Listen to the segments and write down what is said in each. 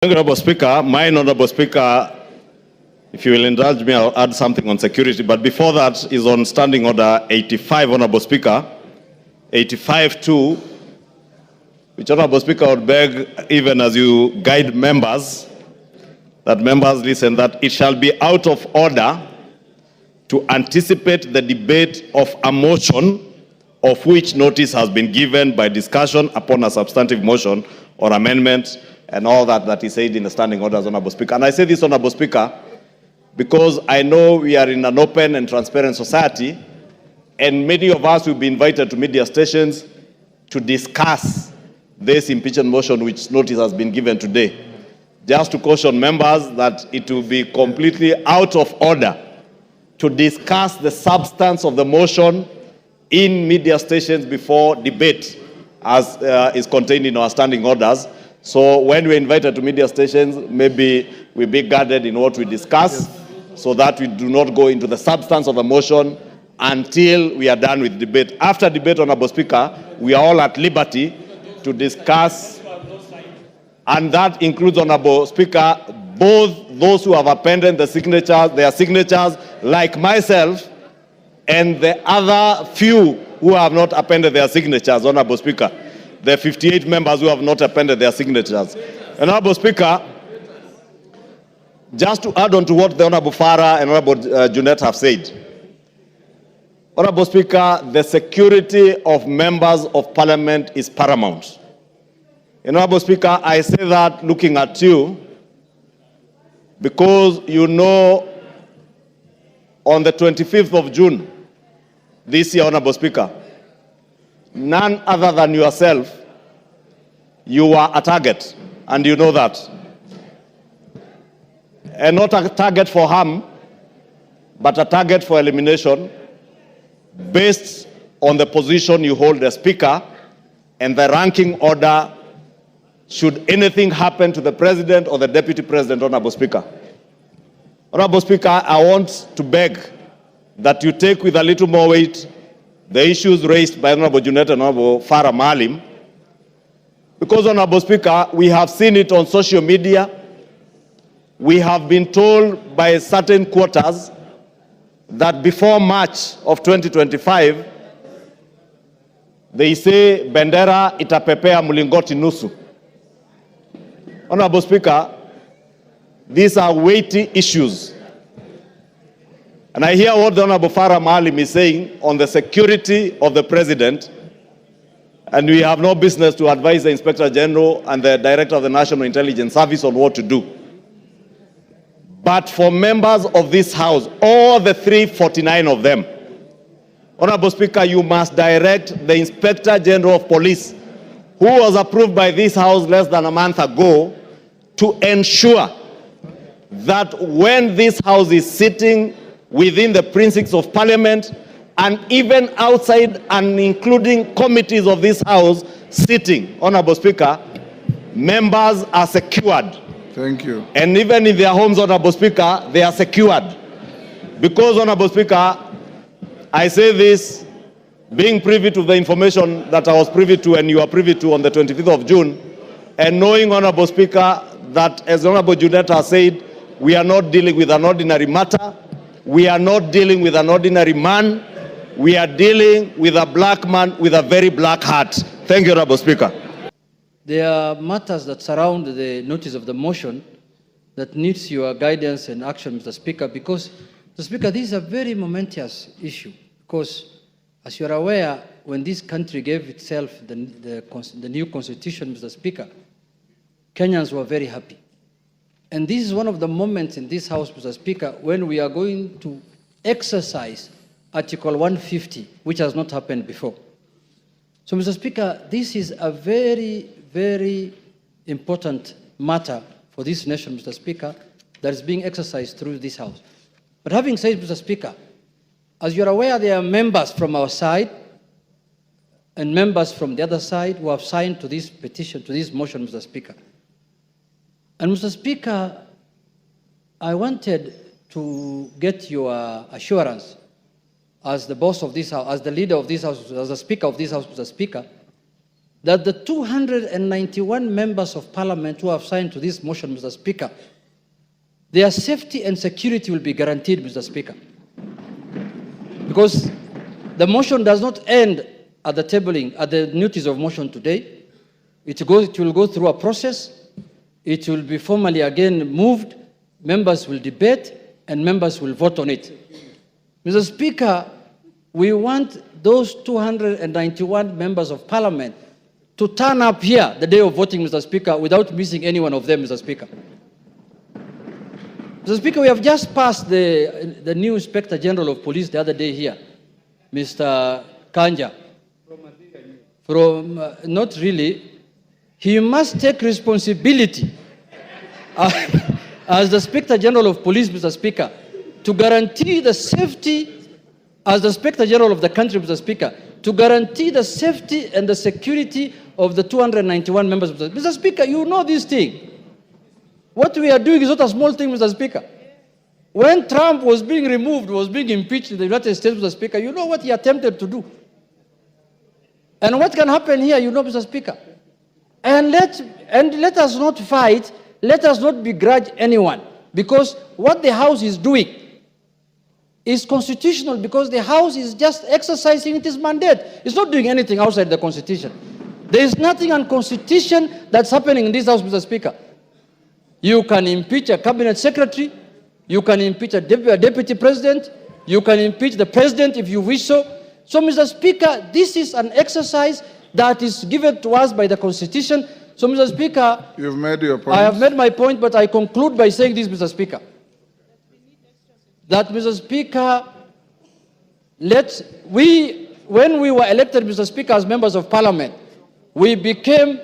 Honorable Speaker, my Honorable Speaker, if you will indulge me, I'll add something on security. But before that is on Standing Order 85, Honorable Speaker. 85-2, which Honorable Speaker would beg, even as you guide members, that members listen, that it shall be out of order to anticipate the debate of a motion of which notice has been given by discussion upon a substantive motion or amendment, and all that is said in the standing orders, Honorable Speaker. And I say this, Honorable Speaker, because I know we are in an open and transparent society, and many of us will be invited to media stations to discuss this impeachment motion which notice has been given today. Just to caution members that it will be completely out of order to discuss the substance of the motion in media stations before debate, as is contained in our standing orders. So when we're invited to media stations, maybe we be guarded in what we discuss, so that we do not go into the substance of the motion until we are done with debate. After debate, Honorable Speaker, we are all at liberty to discuss, and that includes, Honorable Speaker, both those who have appended their signatures, like myself, and the other few who have not appended their signatures, Honorable Speaker. The 58 members who have not appended their signatures. Honorable Speaker, just to add on to what the Honorable Farah and Honorable Junet have said, Honorable Speaker, the security of members of Parliament is paramount. Honorable Speaker, I say that looking at you, because you know on the 25th of June this year, Honorable Speaker, none other than yourself, you were a target, and you know that. And not a target for harm, but a target for elimination based on the position you hold as Speaker and the ranking order should anything happen to the President or the Deputy President, Honorable Speaker. Honorable Speaker, I want to beg that you take with a little more weight the issues raised by Honorable Junet and Honorable Farah Maalim, because, Honorable Speaker, we have seen it on social media. We have been told by certain quarters that before March of 2025, they say Bendera itapepea mulingoti Nusu. Honorable Speaker, these are weighty issues. And I hear what the Honorable Farah Maalim is saying on the security of the President, and we have no business to advise the Inspector General and the Director of the National Intelligence Service on what to do. But for members of this House, all the 349 of them, Honorable Speaker, you must direct the Inspector General of Police, who was approved by this House less than a month ago, to ensure that when this House is sitting within the precincts of Parliament, and even outside and including committees of this House sitting, Honorable Speaker, members are secured. Thank you. And even in their homes, Honorable Speaker, they are secured. Because, Honorable Speaker, I say this, being privy to the information that I was privy to and you are privy to on the 25th of June, and knowing, Honorable Speaker, that as Honorable Junet has said, we are not dealing with an ordinary matter. We are not dealing with an ordinary man. We are dealing with a black man with a very black heart. Thank you, Honorable Speaker. There are matters that surround the notice of the motion that needs your guidance and action, Mr. Speaker, because, Mr. Speaker, this is a very momentous issue. Because, as you are aware, when this country gave itself the new constitution, Mr. Speaker, Kenyans were very happy. And this is one of the moments in this House, Mr. Speaker, when we are going to exercise Article 150, which has not happened before. So, Mr. Speaker, this is a very, very important matter for this nation, Mr. Speaker, that is being exercised through this House. But having said, Mr. Speaker, as you're aware, there are members from our side and members from the other side who have signed to this petition, to this motion, Mr. Speaker. And, Mr. Speaker, I wanted to get your assurance as the boss of this House, as the leader of this House, as the Speaker of this House, Mr. Speaker, that the 291 members of parliament who have signed to this motion, Mr. Speaker, their safety and security will be guaranteed, Mr. Speaker. Because the motion does not end at the tabling, at the notice of motion today. It will go through a process. It will be formally again moved. Members will debate and members will vote on it. Mr. Speaker, we want those 291 members of parliament to turn up here the day of voting, Mr. Speaker, without missing any one of them, Mr. Speaker. Mr. Speaker, we have just passed the new Inspector General of Police the other day here, Mr. Kanja. Not really. He must take responsibility as the Inspector General of Police, Mr. Speaker, to guarantee the safety, as the Inspector General of the country, Mr. Speaker, to guarantee the safety and the security of the 291 members. Mr. Speaker, you know this thing. What we are doing is not a small thing, Mr. Speaker. When Trump was being removed, was being impeached in the United States, Mr. Speaker, you know what he attempted to do. And what can happen here, you know, Mr. Speaker. And let us not fight, let us not begrudge anyone, because what the House is doing is constitutional, because the House is just exercising its mandate. It's not doing anything outside the Constitution. There is nothing unconstitutional that's happening in this House, Mr. Speaker. You can impeach a cabinet secretary, you can impeach a deputy president, you can impeach the president if you wish so. So, Mr. Speaker, this is an exercise that is given to us by the Constitution. So, Mr. Speaker, you've made your point. I have made my point, but I conclude by saying this, Mr. Speaker. That, Mr. Speaker, when we were elected, Mr. Speaker, as members of parliament, we became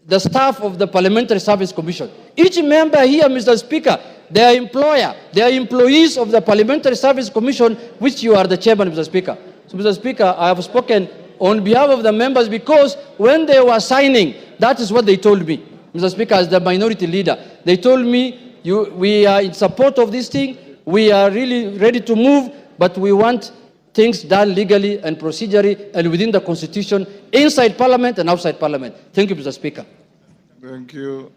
the staff of the Parliamentary Service Commission. Each member here, Mr. Speaker, their employer, they are employees of the Parliamentary Service Commission, which you are the chairman, Mr. Speaker. So, Mr. Speaker, I have spoken on behalf of the members because when they were signing, that is what they told me, Mr. Speaker, as the minority leader. They told me, we are in support of this thing, we are really ready to move, but we want things done legally and procedurally and within the Constitution, inside Parliament and outside Parliament. Thank you, Mr. Speaker. Thank you.